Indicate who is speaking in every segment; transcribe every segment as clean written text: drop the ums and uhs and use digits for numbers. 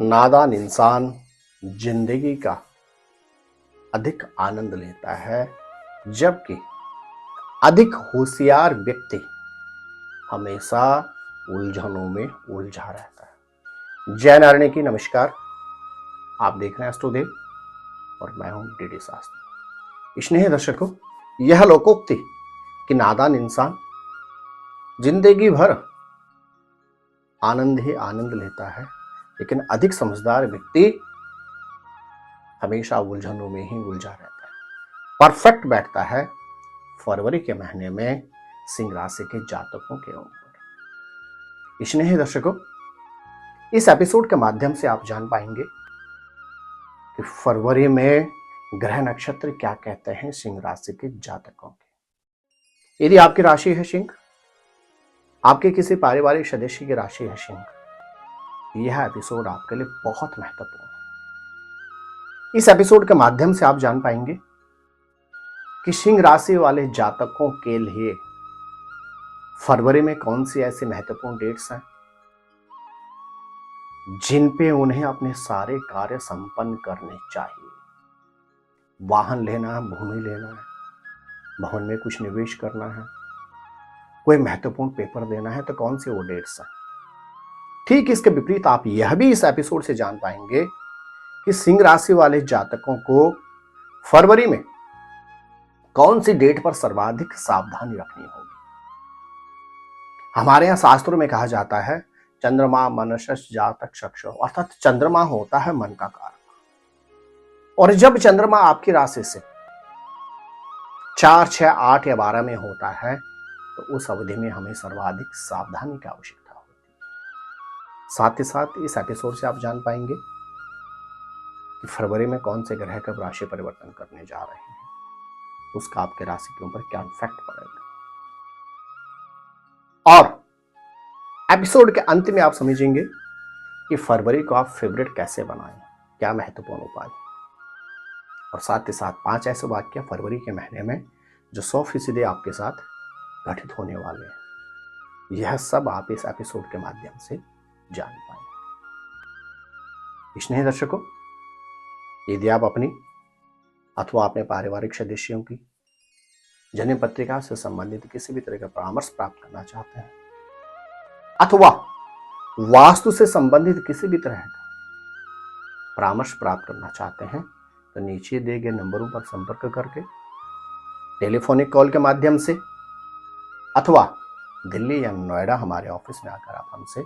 Speaker 1: नादान इंसान जिंदगी का अधिक आनंद लेता है, जबकि अधिक होशियार व्यक्ति हमेशा उलझनों में उलझा रहता है। जय नारायण की नमस्कार। आप देख रहे हैं अष्टोदेव और मैं हूं डीडी शास्त्री। स्नेह दर्शकों, यह लोकोक्ति कि नादान इंसान जिंदगी भर आनंद ही आनंद लेता है, लेकिन अधिक समझदार व्यक्ति हमेशा उलझनों में ही उलझा रहता है। परफेक्ट बैठता है फरवरी के महीने में सिंह राशि के जातकों के ऊपर। स्नेह दर्शकों, इस एपिसोड के माध्यम से आप जान पाएंगे कि फरवरी में ग्रह नक्षत्र क्या कहते हैं सिंह राशि के जातकों के। यदि आपकी राशि है सिंह, आपके किसी पारिवारिक सदस्य की राशि है सिंह, यह एपिसोड आपके लिए बहुत महत्वपूर्ण है। इस एपिसोड के माध्यम से आप जान पाएंगे कि सिंह राशि वाले जातकों के लिए फरवरी में कौन सी ऐसी महत्वपूर्ण डेट्स हैं जिन पे उन्हें अपने सारे कार्य संपन्न करने चाहिए। वाहन लेना है, भूमि लेना है, भवन में कुछ निवेश करना है, कोई महत्वपूर्ण पेपर देना है, तो कौन सी वो डेट्स हैं। ठीक इसके विपरीत आप यह भी इस एपिसोड से जान पाएंगे कि सिंह राशि वाले जातकों को फरवरी में कौन सी डेट पर सर्वाधिक सावधानी रखनी होगी। हमारे यहां शास्त्रों में कहा जाता है चंद्रमा मनसस जातक चक्षु, अर्थात चंद्रमा होता है मन का कारक, और जब चंद्रमा आपकी राशि से 4, 6, 8 या 12 में होता है तो उस अवधि में हमें सर्वाधिक सावधानी की आवश्यकता होती है। साथ ही साथ इस एपिसोड से आप जान पाएंगे कि फरवरी में कौन से ग्रह कब राशि परिवर्तन करने जा रहे हैं, उसका आपके राशि के ऊपर क्या इफेक्ट पड़ेगा। और एपिसोड के अंत में आप समझेंगे कि फरवरी को आप फेवरेट कैसे बनाएं, क्या महत्वपूर्ण उपाय, और साथ ही साथ 5 ऐसे वाक्य फरवरी के महीने में जो 100% आपके साथ घटित होने वाले हैं। यह सब आप इस एपिसोड के माध्यम से जान पाएंगे। स्नेह दर्शकों, यदि आप अपनी अथवा अपने पारिवारिक सदस्यों की जन्म पत्रिका से संबंधित किसी भी तरह का परामर्श प्राप्त करना चाहते हैं अथवा वास्तु से संबंधित किसी भी तरह का परामर्श प्राप्त करना चाहते हैं, तो नीचे दिए गए नंबरों पर संपर्क करके टेलीफोनिक कॉल के माध्यम से अथवा दिल्ली या नोएडा हमारे ऑफिस में आकर आप हमसे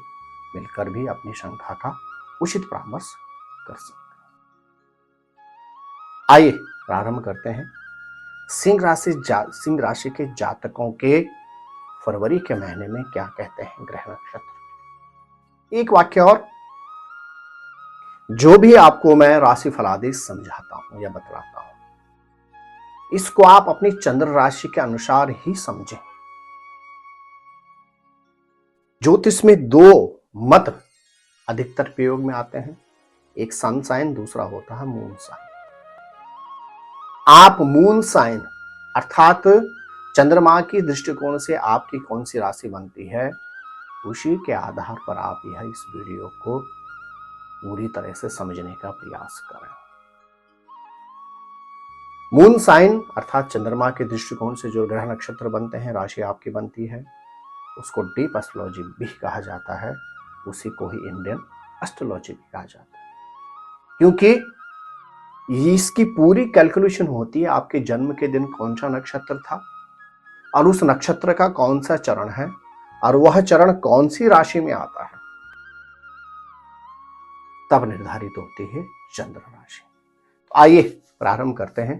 Speaker 1: मिलकर भी अपनी शंका का उचित परामर्श कर सकते हैं। आइए प्रारंभ करते हैं सिंह राशि के जातकों के फरवरी के महीने में क्या कहते हैं ग्रह नक्षत्र। एक वाक्य और, जो भी आपको मैं राशि फलादेश समझाता हूं या बतलाता हूं, इसको आप अपनी चंद्र राशि के अनुसार ही समझें। ज्योतिष में 2 मत अधिकतर प्रयोग में आते हैं, एक सन साइन, दूसरा होता है मून साइन। आप मून साइन अर्थात चंद्रमा की दृष्टिकोण से आपकी कौन सी राशि बनती है, उसी के आधार पर आप यह इस वीडियो को पूरी तरह से समझने का प्रयास करें। मून साइन अर्थात चंद्रमा के दृष्टिकोण से जो ग्रह नक्षत्र बनते हैं, राशि आपकी बनती है, उसको डीप एस्ट्रोलॉजी भी कहा जाता है, उसी को ही इंडियन एस्ट्रोलॉजी भी कहा जाता है, क्योंकि इसकी पूरी कैलकुलेशन होती है आपके जन्म के दिन कौन सा नक्षत्र था और उस नक्षत्र का कौन सा चरण है और वह चरण कौन सी राशि में आता है, तब निर्धारित होती है चंद्र राशि। तो आइए प्रारंभ करते हैं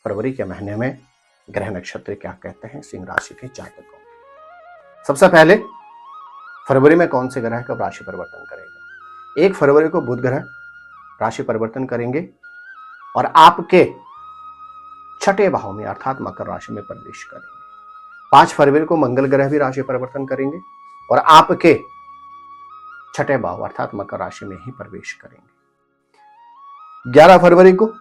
Speaker 1: फरवरी के महीने में ग्रह नक्षत्र क्या कहते हैं सिंह राशि के जातकों। सबसे पहले फरवरी में कौन से ग्रह कब राशि परिवर्तन करेगा। 1 फरवरी को बुध ग्रह राशि परिवर्तन करेंगे और आपके 6ठे भाव में अर्थात मकर राशि में प्रवेश करेंगे। 5 फरवरी को मंगल ग्रह भी राशि परिवर्तन करेंगे और आपके 6ठे भाव अर्थात मकर राशि में ही प्रवेश करेंगे। 11 फरवरी को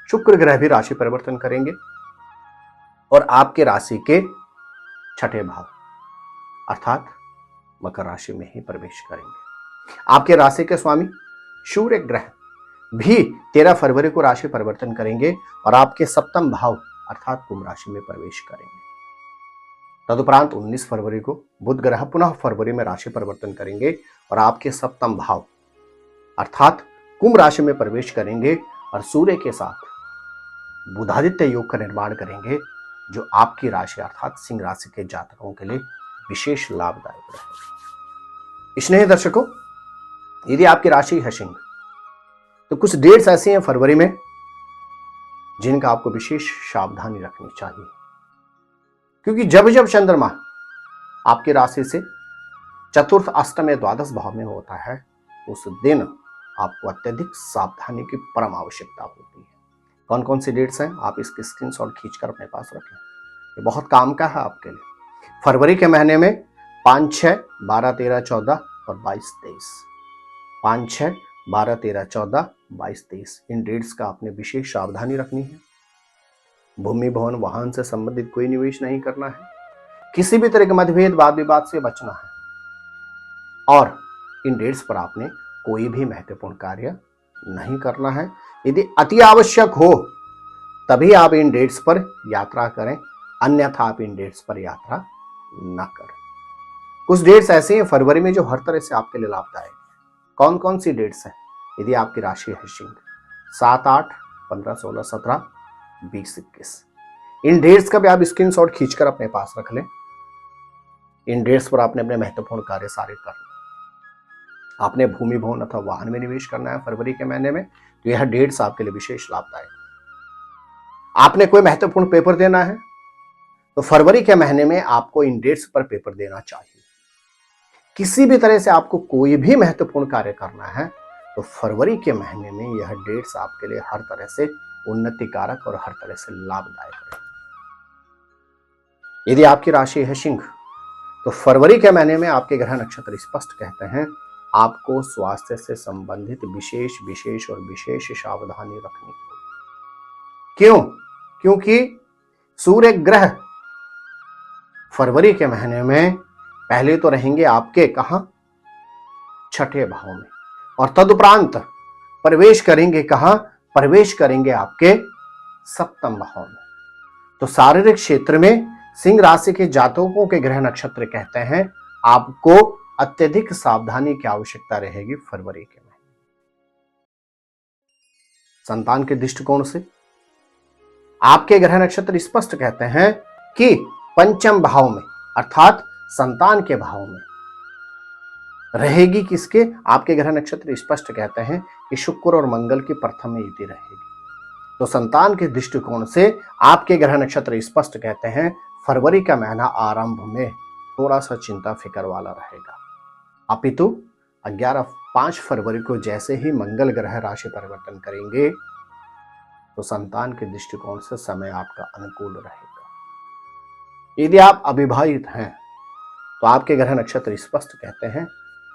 Speaker 1: शुक्र ग्रह भी राशि परिवर्तन करेंगे और आपके राशि के 6ठे भाव अर्थात मकर राशि में ही प्रवेश करेंगे। आपके राशि के स्वामी सूर्य ग्रह भी 13 फरवरी को राशि परिवर्तन करेंगे और आपके सप्तम भाव अर्थात कुंभ राशि में प्रवेश करेंगे। तदुपरांत 19 फरवरी को बुध ग्रह पुनः फरवरी में राशि परिवर्तन करेंगे और आपके सप्तम भाव अर्थात कुंभ राशि में प्रवेश करेंगे और सूर्य के साथ बुधादित्य योग का निर्माण करेंगे, जो आपकी राशि अर्थात सिंह राशि के जातकों के लिए विशेष लाभदायक रहेगा। स्नेही दर्शकों, यदि आपकी राशि है सिंह तो कुछ डेट्स ऐसी हैं फरवरी में जिनका आपको विशेष सावधानी रखनी चाहिए, क्योंकि जब जब चंद्रमा आपकी राशि से चतुर्थ, अष्टम या द्वादश भाव में होता है उस दिन आपको अत्यधिक सावधानी की परम आवश्यकता होती है। कौन कौन सी डेट्स हैं आप इसकी स्क्रीनशॉट खींचकर अपने पास रख लें, ये बहुत काम का है आपके लिए। फरवरी के महीने में 5, 6, 12, 13, 14 और 22, 23। 5, 6, 12, 13, 14, 22, 23 इन डेट्स का आपने विशेष सावधानी रखनी है। भूमि, भवन, वाहन से संबंधित कोई निवेश नहीं करना है, किसी भी तरह के मतभेद, वाद विवाद से बचना है और इन डेट्स पर आपने कोई भी महत्वपूर्ण कार्य नहीं करना है। यदि अति आवश्यक हो तभी आप इन डेट्स पर यात्रा करें, अन्यथा आप इन डेट्स पर यात्रा न करें। कुछ डेट्स ऐसे हैं फरवरी में जो हर तरह से आपके लिए लाभदायक है। कौन कौन सी डेट्स हैं? यदि आपकी राशि है सिंह, 7, 8, 15, 16, 17, 20, 21 इन डेट्स का भी आप स्क्रीनशॉट खींचकर अपने पास रख लें। इन डेट्स पर आपने अपने महत्वपूर्ण कार्य सारे कर लें। आपने भूमि, भवन अथवा वाहन में निवेश करना है फरवरी के महीने में, तो यह डेट्स आपके लिए विशेष लाभदायक है। आपने कोई महत्वपूर्ण पेपर देना है तो फरवरी के महीने में आपको इन डेट्स पर पेपर देना चाहिए। किसी भी तरह से आपको कोई भी महत्वपूर्ण कार्य करना है तो फरवरी के महीने में यह डेट्स आपके लिए हर तरह से उन्नतिकारक और हर तरह से लाभदायक रहेगी। यदि आपकी राशि है सिंह तो फरवरी के महीने में आपके ग्रह नक्षत्र स्पष्ट कहते हैं आपको स्वास्थ्य से संबंधित विशेष और विशेष सावधानी रखनी होगी। क्यों? क्योंकि सूर्य ग्रह फरवरी के महीने में पहले तो रहेंगे आपके कहां? छठे भाव में और तदुपरांत प्रवेश करेंगे कहां? प्रवेश करेंगे आपके सप्तम भाव में। तो शारीरिक क्षेत्र में सिंह राशि के जातकों के ग्रह नक्षत्र कहते हैं आपको अत्यधिक सावधानी की आवश्यकता रहेगी फरवरी के महीने। संतान के दृष्टिकोण से आपके ग्रह नक्षत्र स्पष्ट कहते हैं कि पंचम भाव में अर्थात संतान के भाव में रहेगी किसके? आपके ग्रह नक्षत्र स्पष्ट कहते हैं कि शुक्र और मंगल की प्रथम युति रहेगी। तो संतान के दृष्टिकोण से आपके ग्रह नक्षत्र स्पष्ट कहते हैं फरवरी का महीना आरंभ में थोड़ा सा चिंता फिक्र वाला रहेगा, अपितु 5 फरवरी को जैसे ही मंगल ग्रह राशि परिवर्तन करेंगे तो संतान के दृष्टिकोण से समय आपका अनुकूल रहेगा। यदि आप अविवाहित हैं तो आपके ग्रह नक्षत्र स्पष्ट कहते हैं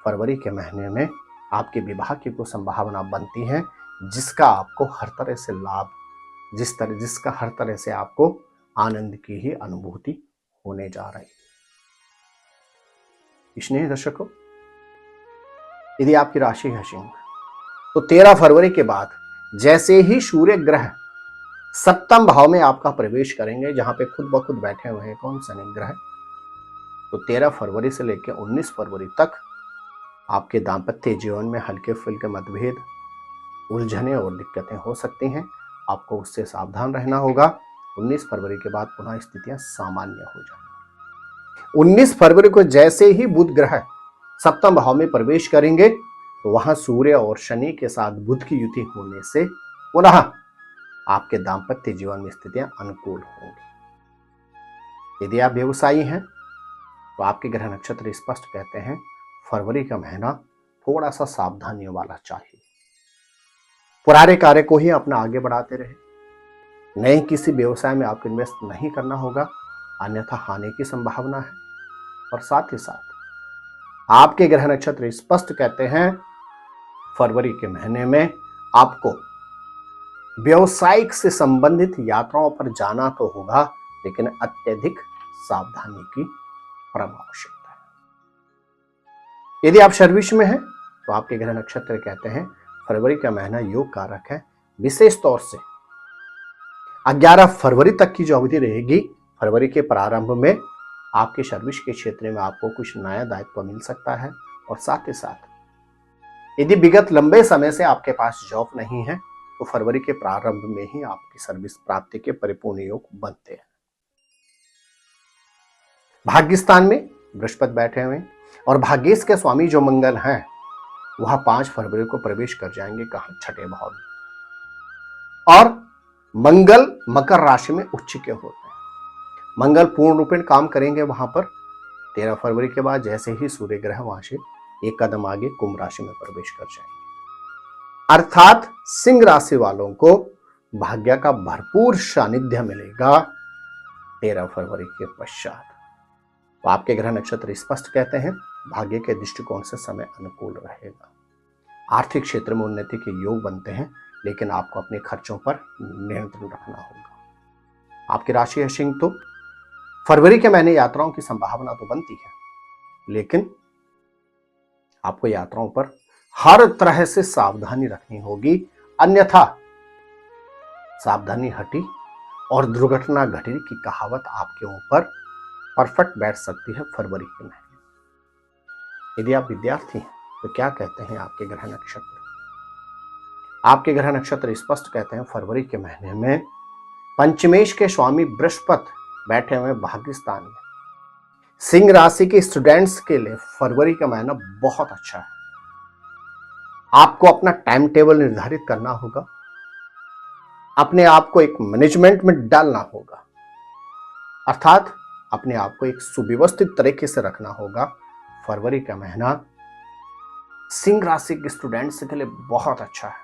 Speaker 1: फरवरी के महीने में आपके विवाह की कुछ संभावना बनती है, जिसका आपको हर तरह से लाभ, जिसका हर तरह से आपको आनंद की ही अनुभूति होने जा रही है। स्नेही दर्शकों, यदि आपकी राशि है सिंह तो 13 फरवरी के बाद जैसे ही सूर्य ग्रह सप्तम भाव में आपका प्रवेश करेंगे, जहां पे खुद ब खुद बैठे हुए हैं कौन? शनि ग्रह, तो 13 फरवरी से लेकर 19 फरवरी तक आपके दाम्पत्य जीवन में हल्के फुल्के मतभेद, उलझने और दिक्कतें हो सकती हैं। आपको उससे सावधान रहना होगा। 19 फरवरी के बाद पुनः स्थितियां सामान्य हो जाएंगी। 19 फरवरी को जैसे ही बुध ग्रह सप्तम भाव में प्रवेश करेंगे तो वहां सूर्य और शनि के साथ बुध की युति होने से पुनः आपके दाम्पत्य जीवन में स्थितियां अनुकूल होंगी। यदि आप व्यवसायी हैं तो आपके ग्रह नक्षत्र स्पष्ट कहते हैं फरवरी का महीना थोड़ा सा सावधानियों वाला चाहिए। पुराने कार्य को ही अपना आगे बढ़ाते रहे। नए किसी व्यवसाय में आपको इन्वेस्ट नहीं करना होगा, अन्यथा हानि की संभावना है। और साथ ही साथ आपके ग्रह नक्षत्र स्पष्ट कहते हैं फरवरी के महीने में आपको व्यवसायिक से संबंधित यात्राओं पर जाना तो होगा, लेकिन अत्यधिक सावधानी की परम आवश्यकता है। यदि आप सर्विस में हैं तो आपके ग्रह नक्षत्र कहते हैं फरवरी का महीना योग कारक है। विशेष तौर से 11 फरवरी तक की जो अवधि रहेगी, फरवरी के प्रारंभ में आपके सर्विस के क्षेत्र में आपको कुछ नया दायित्व मिल सकता है। और साथ ही साथ यदि विगत लंबे समय से आपके पास जॉब नहीं है तो फरवरी के प्रारंभ में ही आपकी सर्विस प्राप्ति के परिपूर्ण योग बनते हैं। भाग्यस्थान में बृहस्पति बैठे हुए और भाग्येश के स्वामी जो मंगल हैं वह 5 फरवरी को प्रवेश कर जाएंगे कहां, छठे भाव में। और मंगल मकर राशि में उच्च के होते हैं। मंगल पूर्ण रूपेण काम करेंगे वहां पर 13 फरवरी के बाद, जैसे ही सूर्य ग्रह वहां से एक कदम आगे कुंभ राशि में प्रवेश कर जाएंगे। अर्थात सिंह राशि वालों को भाग्य का भरपूर सानिध्य मिलेगा 13 फरवरी के पश्चात। तो आपके ग्रह नक्षत्र स्पष्ट कहते हैं भाग्य के दृष्टिकोण से समय अनुकूल रहेगा। आर्थिक क्षेत्र में उन्नति के योग बनते हैं, लेकिन आपको अपने खर्चों पर नियंत्रण रखना होगा। आपकी राशि है सिंह, तो फरवरी के महीने यात्राओं की संभावना तो बनती है, लेकिन आपको यात्राओं पर हर तरह से सावधानी रखनी होगी, अन्यथा सावधानी हटी और दुर्घटना घटी की कहावत आपके ऊपर परफेक्ट बैठ सकती है फरवरी के महीने। यदि आप विद्यार्थी हैं तो क्या कहते हैं आपके ग्रह नक्षत्र? आपके ग्रह नक्षत्र स्पष्ट कहते हैं फरवरी के महीने में पंचमेश के स्वामी बृहस्पति बैठे हुए भाग्यस्थान में। सिंह राशि के स्टूडेंट्स के लिए फरवरी का महीना बहुत अच्छा है। आपको अपना टाइम टेबल निर्धारित करना होगा, अपने आप को एक मैनेजमेंट में डालना होगा, अर्थात अपने आप को एक सुव्यवस्थित तरीके से रखना होगा। फरवरी का महीना सिंह राशि के स्टूडेंट्स के लिए बहुत अच्छा है।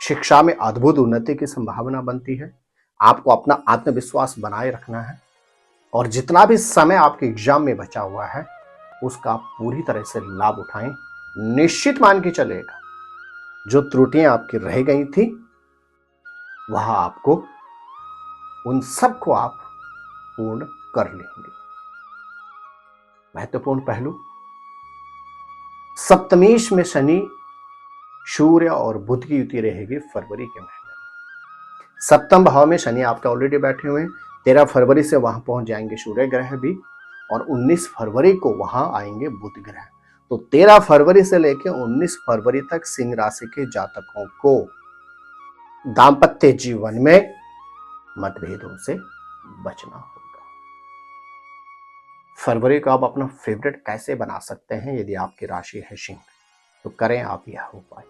Speaker 1: शिक्षा में अद्भुत उन्नति की संभावना बनती है। आपको अपना आत्मविश्वास बनाए रखना है और जितना भी समय आपके एग्जाम में बचा हुआ है उसका पूरी तरह से लाभ उठाएं। निश्चित मान के चलेगा जो त्रुटियां आपकी रह गई थी वह आपको उन सबको आप पूर्ण कर लेंगे। महत्वपूर्ण पहलू, सप्तमेश में शनि, सूर्य और बुध की युति रहेगी फरवरी के महीने में। सप्तम भाव में शनि आपके ऑलरेडी बैठे हुए हैं। 13 फरवरी से वहां पहुंच जाएंगे सूर्य ग्रह भी और 19 फरवरी को वहां आएंगे बुध ग्रह। तो 13 फरवरी से लेकर 19 फरवरी तक सिंह राशि के जातकों को दांपत्य जीवन में मतभेदों से बचना होगा। फरवरी को आप अपना फेवरेट कैसे बना सकते हैं? यदि आपकी राशि है सिंह तो करें आप यह उपाय।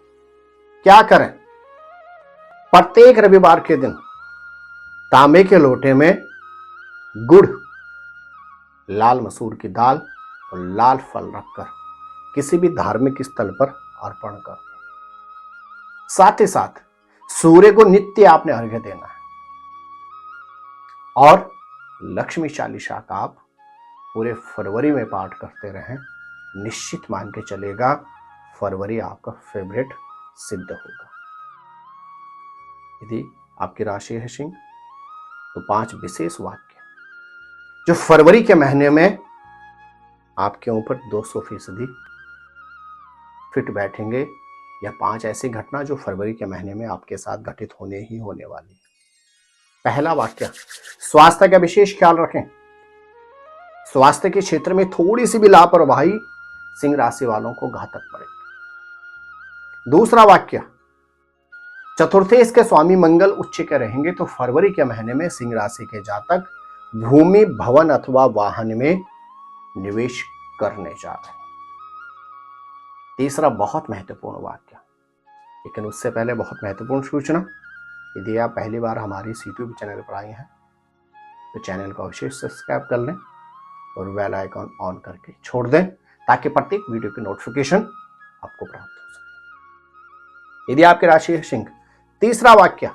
Speaker 1: क्या करें? प्रत्येक रविवार के दिन तांबे के लोटे में गुड़, लाल मसूर की दाल और लाल फल रखकर किसी भी धार्मिक स्थल पर अर्पण कर दें। साथ ही साथ सूर्य को नित्य आपने अर्घ्य देना है और लक्ष्मी चालीसा का आप पूरे फरवरी में पाठ करते रहें। निश्चित मान के चलेगा फरवरी आपका फेवरेट सिद्ध होगा। यदि आपकी राशि है सिंह तो 5 विशेष वाक्य जो फरवरी के महीने में आपके ऊपर 200% फिट बैठेंगे, या 5 ऐसी घटना जो फरवरी के महीने में आपके साथ घटित होने ही होने वाली है। पहला वाक्य, स्वास्थ्य का विशेष ख्याल रखें। स्वास्थ्य के क्षेत्र में थोड़ी सी भी लापरवाही सिंह राशि वालों को घातक पड़ेगी। दूसरा वाक्य, चतुर्थेश के स्वामी मंगल उच्च के रहेंगे तो फरवरी के महीने में सिंह राशि के जातक भूमि, भवन अथवा वाहन में निवेश करने जा रहे हैं। तीसरा बहुत महत्वपूर्ण वाक्य, लेकिन उससे पहले बहुत महत्वपूर्ण सूचना, यदि आप पहली बार हमारी यूट्यूब चैनल पर आए हैं तो चैनल को अवश्य सब्सक्राइब कर लें और बेल आइकॉन ऑन करके छोड़ दें ताकि प्रत्येक वीडियो की नोटिफिकेशन आपको प्राप्त हो सके। यदि आपकी राशि है सिंह, तीसरा वाक्य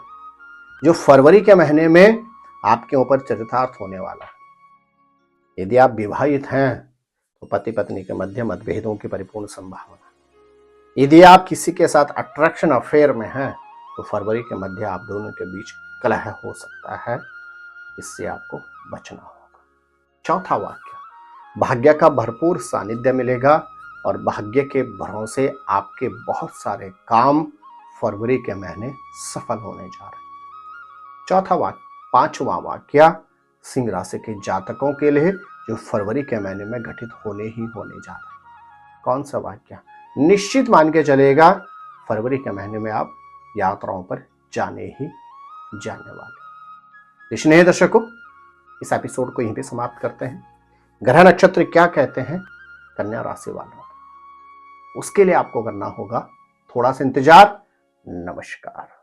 Speaker 1: जो फरवरी के महीने में आपके ऊपर चरितार्थ होने वाला है। यदि आप विवाहित हैं तो पति पत्नी के मध्य मतभेदों की परिपूर्ण संभावना। यदि आप किसी के साथ अट्रैक्शन अफेयर में हैं तो फरवरी के मध्य आप दोनों के बीच कलह हो सकता है, इससे आपको बचना होगा। चौथा वाक्य, भाग्य का भरपूर सानिध्य मिलेगा और भाग्य के भरोसे आपके बहुत सारे काम फरवरी के महीने सफल होने जा रहे हैं। चौथा वाक्य, पांचवा वाक्य सिंह राशि के जातकों के लिए जो फरवरी के महीने में घटित होने ही होने जा रहा है। कौन सा वाक्य? निश्चित मान के चलेगा फरवरी के महीने में आप यात्राओं पर जाने ही जाने वाले। स्नेही दर्शकों, इस एपिसोड को यहीं पे समाप्त करते हैं। ग्रह नक्षत्र क्या कहते हैं कन्या राशि वालों, उसके लिए आपको करना होगा थोड़ा सा इंतजार। नमस्कार।